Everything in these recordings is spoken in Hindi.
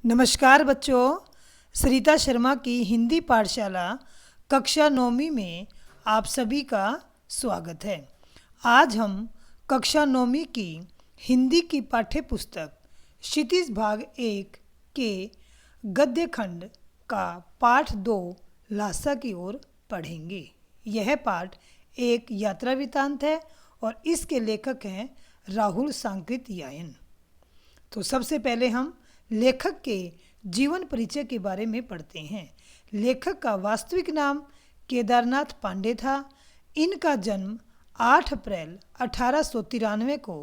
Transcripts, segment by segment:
नमस्कार बच्चों, सरिता शर्मा की हिंदी पाठशाला कक्षा 9वीं में आप सभी का स्वागत है। आज हम कक्षा 9वीं की हिंदी की पाठ्य पुस्तक क्षितिज भाग 1 के गद्य खंड का पाठ 2 लासा की ओर पढ़ेंगे। यह पाठ एक यात्रा वृत्तांत है और इसके लेखक हैं राहुल सांकृत्यायन। तो सबसे पहले हम लेखक के जीवन परिचय के बारे में पढ़ते हैं। लेखक का वास्तविक नाम केदारनाथ पांडे था। इनका जन्म 8 अप्रैल 1893 को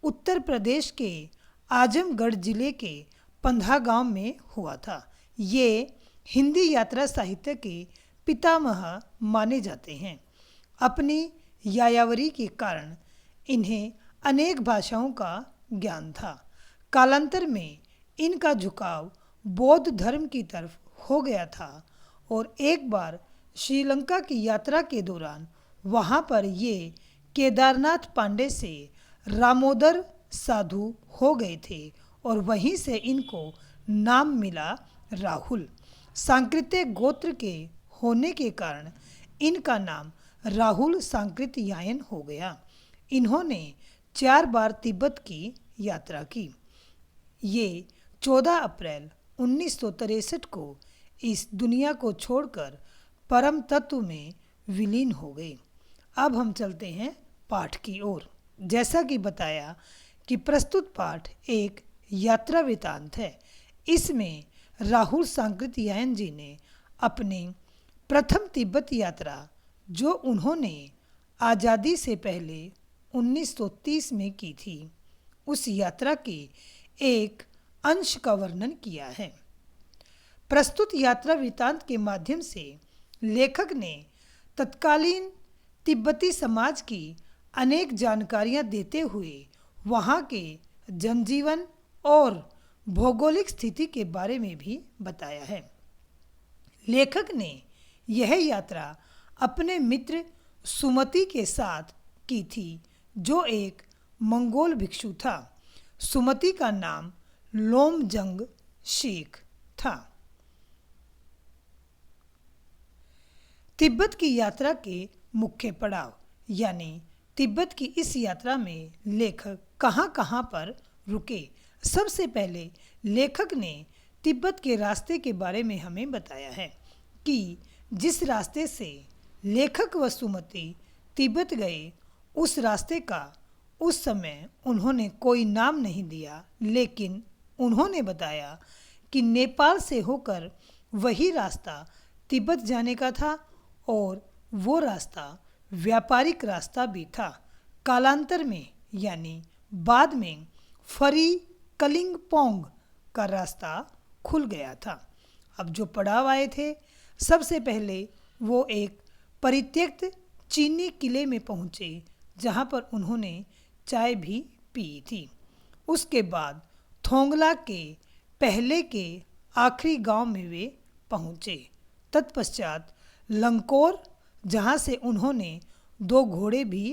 उत्तर प्रदेश के आजमगढ़ जिले के पंधा गांव में हुआ था। ये हिंदी यात्रा साहित्य के पितामह माने जाते हैं। अपनी यायावरी के कारण इन्हें अनेक भाषाओं का ज्ञान था। कालांतर में इनका झुकाव बौद्ध धर्म की तरफ हो गया था और एक बार श्रीलंका की यात्रा के दौरान वहां पर ये केदारनाथ पांडे से रामोदर साधु हो गए थे और वहीं से इनको नाम मिला राहुल। सांकृत्य गोत्र के होने के कारण इनका नाम राहुल सांकृत्यायन हो गया। इन्होंने 4 बार तिब्बत की यात्रा की। ये 14 अप्रैल 1963 को इस दुनिया को छोड़कर परम तत्व में विलीन हो गए। अब हम चलते हैं पाठ की ओर। जैसा कि बताया कि प्रस्तुत पाठ एक यात्रा वृत्तांत है। इसमें राहुल सांकृत्यायन जी ने अपनी प्रथम तिब्बत यात्रा, जो उन्होंने आज़ादी से पहले 1930 में की थी, उस यात्रा के एक अंश का वर्णन किया है। प्रस्तुत यात्रा वृत्तांत के माध्यम से लेखक ने तत्कालीन तिब्बती समाज की अनेक जानकारियां देते हुए वहां के जनजीवन और भौगोलिक स्थिति के बारे में भी बताया है। लेखक ने यह यात्रा अपने मित्र सुमति के साथ की थी, जो एक मंगोल भिक्षु था। सुमति का नाम लोमजंग शेख था। तिब्बत की यात्रा के मुख्य पड़ाव, यानी तिब्बत की इस यात्रा में लेखक कहाँ पर रुके। सबसे पहले लेखक ने तिब्बत के रास्ते के बारे में हमें बताया है कि जिस रास्ते से लेखक व सुमति तिब्बत गए, उस रास्ते का उस समय उन्होंने कोई नाम नहीं दिया, लेकिन उन्होंने बताया कि नेपाल से होकर वही रास्ता तिब्बत जाने का था और वो रास्ता व्यापारिक रास्ता भी था। कालांतर में, यानी बाद में, फरी कलिंगपोंग का रास्ता खुल गया था। अब जो पड़ाव आए थे, सबसे पहले वो एक परित्यक्त चीनी किले में पहुँचे, जहाँ पर उन्होंने चाय भी पी थी। उसके बाद थोंगला के पहले के आखिरी गांव में वे पहुँचे। तत्पश्चात लंकोर, जहाँ से उन्होंने 2 घोड़े भी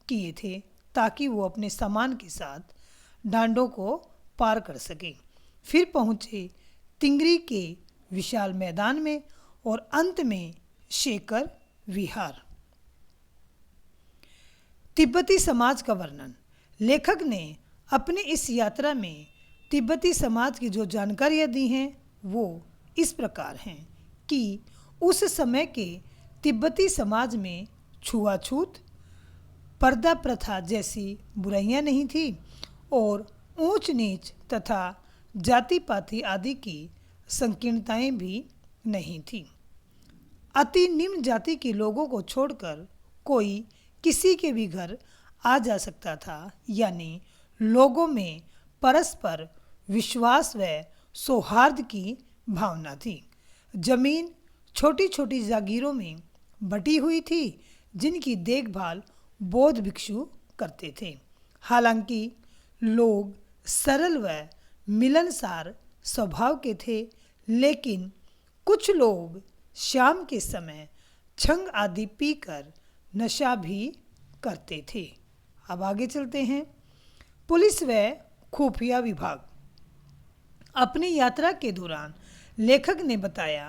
किए थे ताकि वो अपने सामान के साथ डांडों को पार कर सके। फिर पहुँचे तिंगरी के विशाल मैदान में और अंत में शेकर विहार। तिब्बती समाज का वर्णन। लेखक ने अपनी इस यात्रा में तिब्बती समाज की जो जानकारियाँ दी हैं वो इस प्रकार हैं कि उस समय के तिब्बती समाज में छुआछूत, पर्दा प्रथा जैसी बुराइयां नहीं थी और ऊंच नीच तथा जाति पाति आदि की संकीर्णताएं भी नहीं थी। अति निम्न जाति के लोगों को छोड़कर कोई किसी के भी घर आ जा सकता था, यानी लोगों में परस्पर विश्वास व सौहार्द की भावना थी। जमीन छोटी छोटी जागीरों में बटी हुई थी, जिनकी देखभाल बौद्ध भिक्षु करते थे। हालांकि लोग सरल व मिलनसार स्वभाव के थे, लेकिन कुछ लोग शाम के समय छंग आदि पीकर नशा भी करते थे। अब आगे चलते हैं। पुलिस व खुफिया विभाग। अपनी यात्रा के दौरान लेखक ने बताया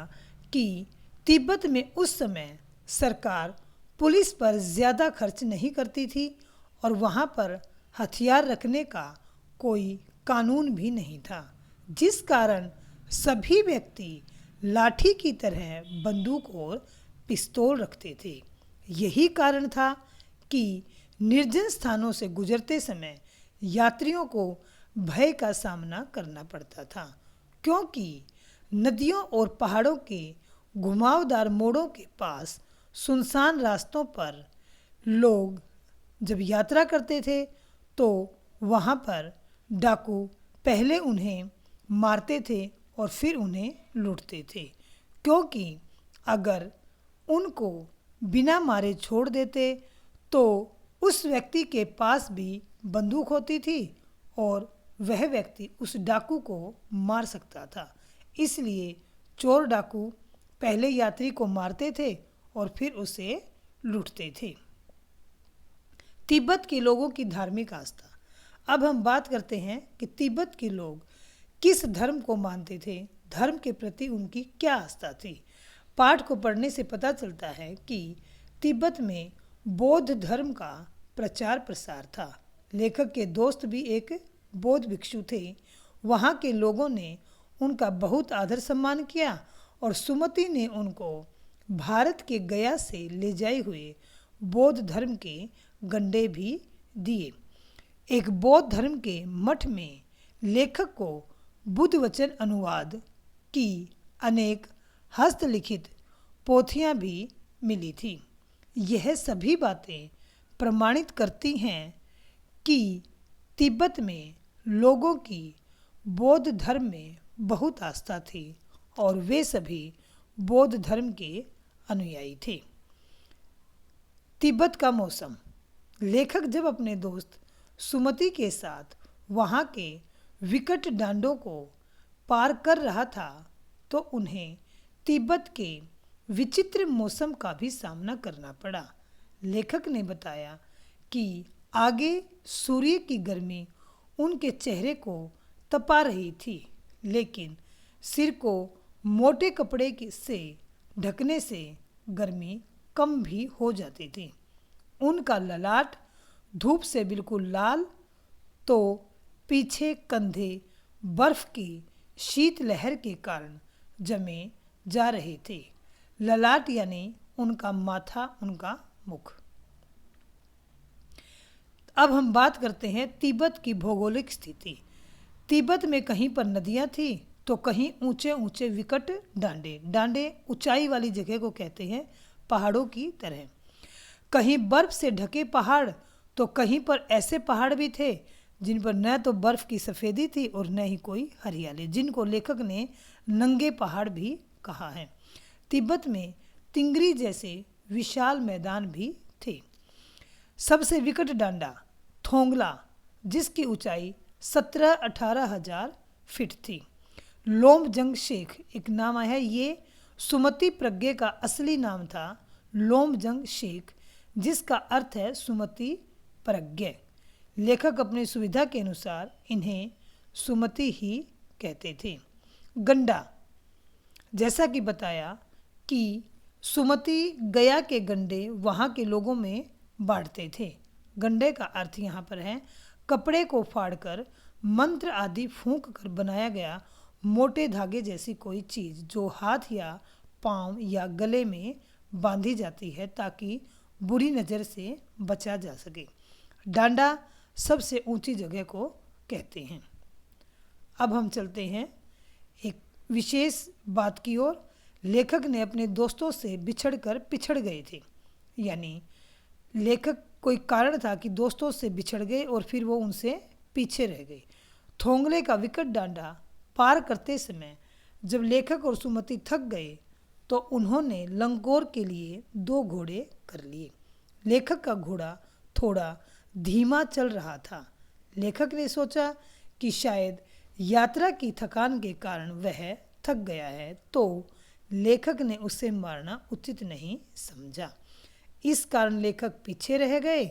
कि तिब्बत में उस समय सरकार पुलिस पर ज़्यादा खर्च नहीं करती थी और वहाँ पर हथियार रखने का कोई कानून भी नहीं था, जिस कारण सभी व्यक्ति लाठी की तरह बंदूक और पिस्तौल रखते थे। यही कारण था कि निर्जन स्थानों से गुजरते समय यात्रियों को भय का सामना करना पड़ता था, क्योंकि नदियों और पहाड़ों के घुमावदार मोड़ों के पास सुनसान रास्तों पर लोग जब यात्रा करते थे तो वहाँ पर डाकू पहले उन्हें मारते थे और फिर उन्हें लूटते थे, क्योंकि अगर उनको बिना मारे छोड़ देते तो उस व्यक्ति के पास भी बंदूक होती थी और वह व्यक्ति उस डाकू को मार सकता था। इसलिए चोर डाकू पहले यात्री को मारते थे और फिर उसे लूटते थे। तिब्बत के लोगों की धार्मिक आस्था। अब हम बात करते हैं कि तिब्बत के लोग किस धर्म को मानते थे, धर्म के प्रति उनकी क्या आस्था थी। पाठ को पढ़ने से पता चलता है कि तिब्बत में बौद्ध धर्म का प्रचार प्रसार था। लेखक के दोस्त भी एक बौद्ध भिक्षु थे। वहाँ के लोगों ने उनका बहुत आदर सम्मान किया और सुमति ने उनको भारत के गया से ले जाए हुए बौद्ध धर्म के गंडे भी दिए। एक बौद्ध धर्म के मठ में लेखक को बुद्ध वचन अनुवाद की अनेक हस्तलिखित पोथियां भी मिली थी। यह सभी बातें प्रमाणित करती हैं कि तिब्बत में लोगों की बौद्ध धर्म में बहुत आस्था थी और वे सभी बौद्ध धर्म के अनुयायी थे। तिब्बत का मौसम। लेखक जब अपने दोस्त सुमति के साथ वहाँ के विकट डांडों को पार कर रहा था तो उन्हें तिब्बत के विचित्र मौसम का भी सामना करना पड़ा। लेखक ने बताया कि आगे सूर्य की गर्मी उनके चेहरे को तपा रही थी, लेकिन सिर को मोटे कपड़े से ढकने से गर्मी कम भी हो जाती थी। उनका ललाट धूप से बिल्कुल लाल, तो पीछे कंधे बर्फ की शीतलहर के कारण जमे जा रहे थे। ललाट यानी उनका माथा, उनका मुख। अब हम बात करते हैं तिब्बत की भौगोलिक स्थिति। तिब्बत में कहीं पर नदियां थी तो कहीं ऊंचे ऊंचे विकट डांडे। डांडे ऊंचाई वाली जगह को कहते हैं, पहाड़ों की तरह। कहीं बर्फ से ढके पहाड़ तो कहीं पर ऐसे पहाड़ भी थे जिन पर न तो बर्फ की सफ़ेदी थी और न ही कोई हरियाली, जिनको लेखक ने नंगे पहाड़ भी कहा है। तिब्बत में तिंगरी जैसे विशाल मैदान भी थे। सबसे विकट डांडा थोंगला, जिसकी ऊंचाई 17-18 हजार फीट थी। लोमजंग शेख एक नाम है, ये सुमति प्रज्ञा का असली नाम था, लोमजंग शेख, जिसका अर्थ है सुमति प्रज्ञा। लेखक अपनी सुविधा के अनुसार इन्हें सुमति ही कहते थे। गंडा, जैसा कि बताया कि सुमति गया के गंडे वहाँ के लोगों में बांटते थे। गंडे का अर्थ यहाँ पर है कपड़े को फाड़कर मंत्र आदि फूंक कर बनाया गया मोटे धागे जैसी कोई चीज़ जो हाथ या पाँव या गले में बांधी जाती है ताकि बुरी नज़र से बचा जा सके। डांडा सबसे ऊंची जगह को कहते हैं। अब हम चलते हैं एक विशेष बात की ओर। लेखक ने अपने दोस्तों से बिछड़कर पिछड़ गए थे, यानी लेखक कोई कारण था कि दोस्तों से बिछड़ गए और फिर वो उनसे पीछे रह गए। थोंगले का विकट डांडा पार करते समय जब लेखक और सुमति थक गए तो उन्होंने लंगोर के लिए 2 घोड़े कर लिए। लेखक का घोड़ा थोड़ा धीमा चल रहा था। लेखक ने सोचा कि शायद यात्रा की थकान के कारण वह थक गया है, तो लेखक ने उसे मारना उचित नहीं समझा। इस कारण लेखक पीछे रह गए,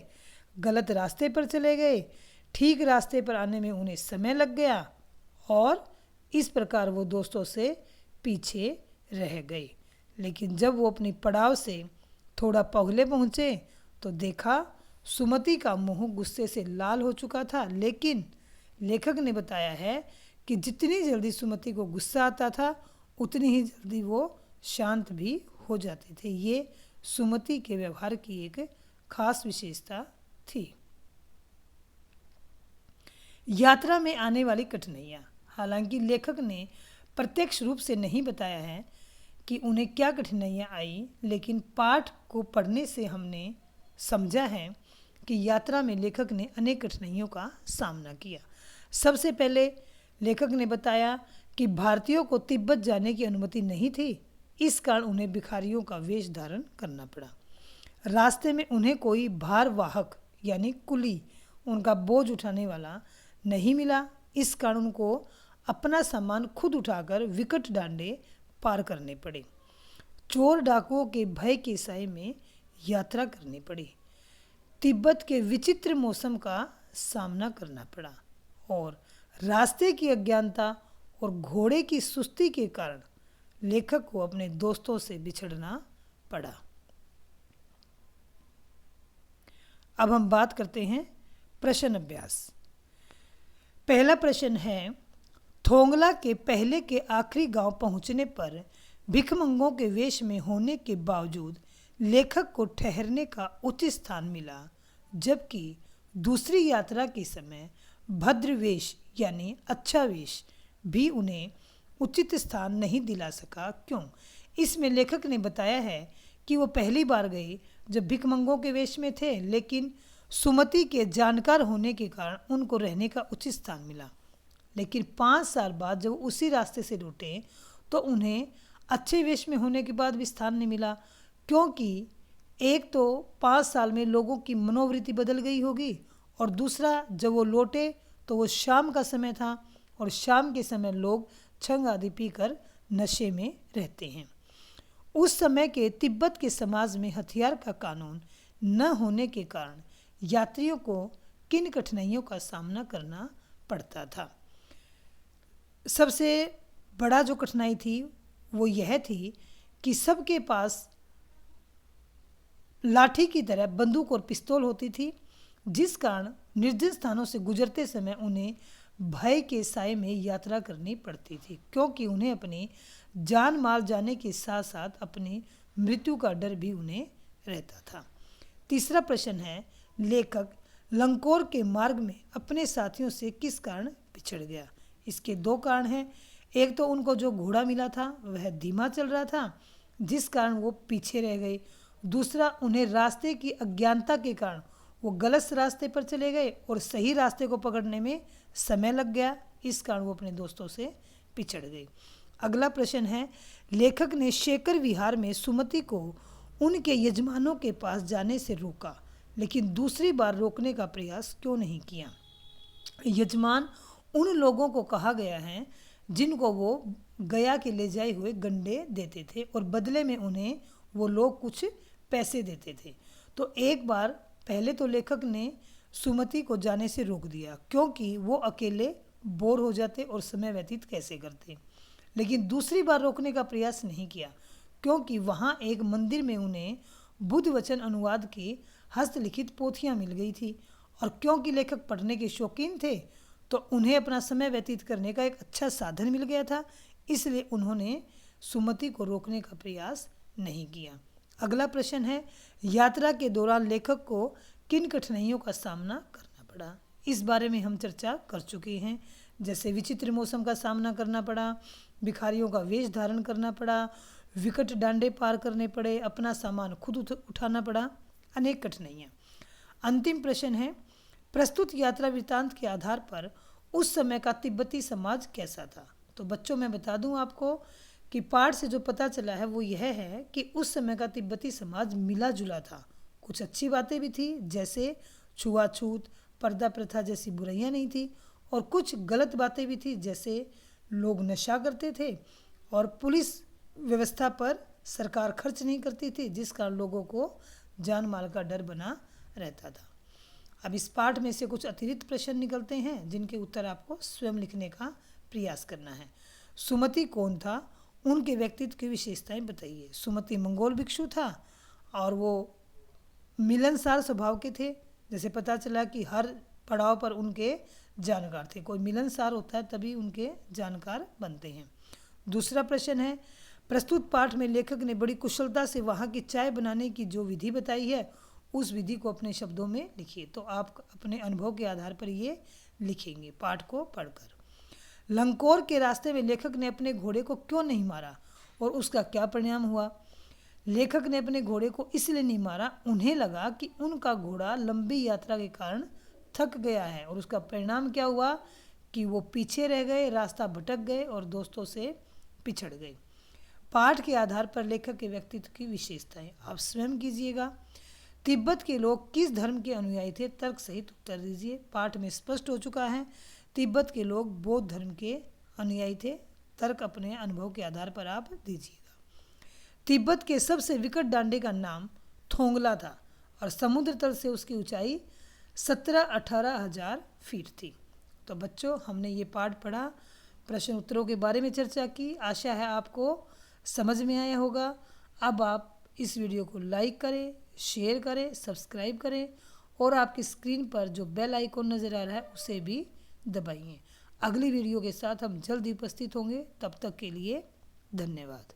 गलत रास्ते पर चले गए। ठीक रास्ते पर आने में उन्हें समय लग गया और इस प्रकार वो दोस्तों से पीछे रह गए। लेकिन जब वो अपनी पड़ाव से थोड़ा पहले पहुँचे तो देखा सुमति का मुंह गुस्से से लाल हो चुका था। लेकिन लेखक ने बताया है कि जितनी जल्दी सुमति को गुस्सा आता था उतनी ही जल्दी वो शांत भी हो जाते थे। ये सुमति के व्यवहार की एक खास विशेषता थी। यात्रा में आने वाली कठिनाइयाँ। हालांकि लेखक ने प्रत्यक्ष रूप से नहीं बताया है कि उन्हें क्या कठिनाइयाँ आई, लेकिन पाठ को पढ़ने से हमने समझा है कि यात्रा में लेखक ने अनेक कठिनाइयों का सामना किया। सबसे पहले लेखक ने बताया कि भारतीयों को तिब्बत जाने की अनुमति नहीं थी, इस कारण उन्हें भिखारियों का वेश धारण करना पड़ा। रास्ते में उन्हें कोई भारवाहक यानी कुली, उनका बोझ उठाने वाला नहीं मिला, इस कारण उनको अपना सामान खुद उठाकर विकट डांडे पार करने पड़े। चोर डाकुओं के भय के साए में यात्रा करनी पड़ी। तिब्बत के विचित्र मौसम का सामना करना पड़ा और रास्ते की अज्ञानता और घोड़े की सुस्ती के कारण लेखक को अपने दोस्तों से बिछड़ना पड़ा। अब हम बात करते हैं प्रश्न अभ्यास। पहला प्रश्न है, थोंगला के पहले के आखिरी गांव पहुंचने पर भिखमंगों के वेश में होने के बावजूद लेखक को ठहरने का उचित स्थान मिला, जबकि दूसरी यात्रा के समय भद्र वेश यानी अच्छा वेश भी उन्हें उचित स्थान नहीं दिला सका। क्यों? इसमें लेखक ने बताया है कि वो पहली बार गए जब भिखमंगों के वेश में थे, लेकिन सुमति के जानकार होने के कारण उनको रहने का उचित स्थान मिला। लेकिन 5 साल बाद जब उसी रास्ते से लौटे तो उन्हें अच्छे वेश में होने के बाद भी स्थान नहीं मिला, क्योंकि एक तो 5 साल में लोगों की मनोवृत्ति बदल गई होगी और दूसरा जब वो लौटे तो वो शाम का समय था और शाम के समय लोग छंग आदि पीकर नशे में रहते हैं। उस समय के तिब्बत के समाज में हथियार का कानून न होने के कारण यात्रियों को किन कठिनाइयों का सामना करना पड़ता था। सबसे बड़ा जो कठिनाई थी वो यह थी कि सबके पास लाठी की तरह बंदूक और पिस्तौल होती थी, जिस कारण निर्जन स्थानों से गुजरते समय उन्हें भय के साए में यात्रा करनी पड़ती थी, क्योंकि उन्हें अपनी जान माल जाने के साथ साथ अपनी मृत्यु का डर भी उन्हें रहता था। तीसरा प्रश्न है, लेखक लंकोर के मार्ग में अपने साथियों से किस कारण पिछड़ गया। इसके 2 कारण हैं। एक तो उनको जो घोड़ा मिला था वह धीमा चल रहा था, जिस कारण वो पीछे रह गए। दूसरा, उन्हें रास्ते की अज्ञानता के कारण वो गलत रास्ते पर चले गए और सही रास्ते को पकड़ने में समय लग गया, इस कारण वो अपने दोस्तों से पिछड़ गए। अगला प्रश्न है, लेखक ने शेखर विहार में सुमति को उनके यजमानों के पास जाने से रोका, लेकिन दूसरी बार रोकने का प्रयास क्यों नहीं किया। यजमान उन लोगों को कहा गया है जिनको वो गया के ले जाए हुए गंडे देते थे और बदले में उन्हें वो लोग कुछ पैसे देते थे। तो एक बार पहले तो लेखक ने सुमति को जाने से रोक दिया, क्योंकि वो अकेले बोर हो जाते और समय व्यतीत कैसे करते। लेकिन दूसरी बार रोकने का प्रयास नहीं किया, क्योंकि वहाँ एक मंदिर में उन्हें बुद्ध वचन अनुवाद की हस्तलिखित पोथियाँ मिल गई थी और क्योंकि लेखक पढ़ने के शौकीन थे तो उन्हें अपना समय व्यतीत करने का एक अच्छा साधन मिल गया था, इसलिए उन्होंने सुमति को रोकने का प्रयास नहीं किया। अगला प्रश्न है, यात्रा के दौरान लेखक को किन कठिनाइयों का सामना करना पड़ा। इस बारे में हम चर्चा कर चुके हैं, जैसे विचित्र मौसम का सामना करना पड़ा, भिखारियों का वेश धारण करना पड़ा, विकट डांडे पार करने पड़े, अपना सामान खुद उठाना पड़ा, अनेक कठिनाइयाँ। अंतिम प्रश्न है, प्रस्तुत यात्रा वृत्तांत के आधार पर उस समय का तिब्बती समाज कैसा था। तो बच्चों, मैं बता दूं आपको कि पाठ से जो पता चला है वो यह है कि उस समय का तिब्बती समाज मिला जुला था। कुछ अच्छी बातें भी थी, जैसे छुआछूत, पर्दा प्रथा जैसी बुराइयां नहीं थी, और कुछ गलत बातें भी थी, जैसे लोग नशा करते थे और पुलिस व्यवस्था पर सरकार खर्च नहीं करती थी, जिस कारण लोगों को जान माल का डर बना रहता था। अब इस पाठ में से कुछ अतिरिक्त प्रश्न निकलते हैं जिनके उत्तर आपको स्वयं लिखने का प्रयास करना है। सुमति कौन था, उनके व्यक्तित्व की विशेषताएं बताइए। सुमति मंगोल भिक्षु था और वो मिलनसार स्वभाव के थे। जैसे पता चला कि हर पड़ाव पर उनके जानकार थे। कोई मिलनसार होता है तभी उनके जानकार बनते हैं। दूसरा प्रश्न है, प्रस्तुत पाठ में लेखक ने बड़ी कुशलता से वहाँ की चाय बनाने की जो विधि बताई है उस विधि को अपने शब्दों में लिखिए। तो आप अपने अनुभव के आधार पर ये लिखेंगे पाठ को पढ़कर। लंकोर के रास्ते में लेखक ने अपने घोड़े को क्यों नहीं मारा और उसका क्या परिणाम हुआ। लेखक ने अपने घोड़े को इसलिए नहीं मारा, उन्हें लगा कि उनका घोड़ा लंबी यात्रा के कारण थक गया है और उसका परिणाम क्या हुआ कि वो पीछे रह गए, रास्ता भटक गए और दोस्तों से पिछड़ गए। पाठ के आधार पर लेखक के व्यक्तित्व की विशेषताएं आप स्वयं कीजिएगा। तिब्बत के लोग किस धर्म के अनुयायी थे, तर्क सहित उत्तर दीजिए। पाठ में स्पष्ट हो चुका है, तिब्बत के लोग बौद्ध धर्म के अनुयायी थे। तर्क अपने अनुभव के आधार पर आप दीजिएगा। तिब्बत के सबसे विकट डांडे का नाम थोंगला था और समुद्र तल से उसकी ऊंचाई 17-18 हजार फीट थी। तो बच्चों, हमने ये पाठ पढ़ा, प्रश्न उत्तरों के बारे में चर्चा की। आशा है आपको समझ में आया होगा। अब आप इस वीडियो को लाइक करें, शेयर करें, सब्सक्राइब करें और आपकी स्क्रीन पर जो बेल आइकॉन नज़र आ रहा है उसे भी दबाइए। अगली वीडियो के साथ हम जल्द ही उपस्थित होंगे। तब तक के लिए धन्यवाद।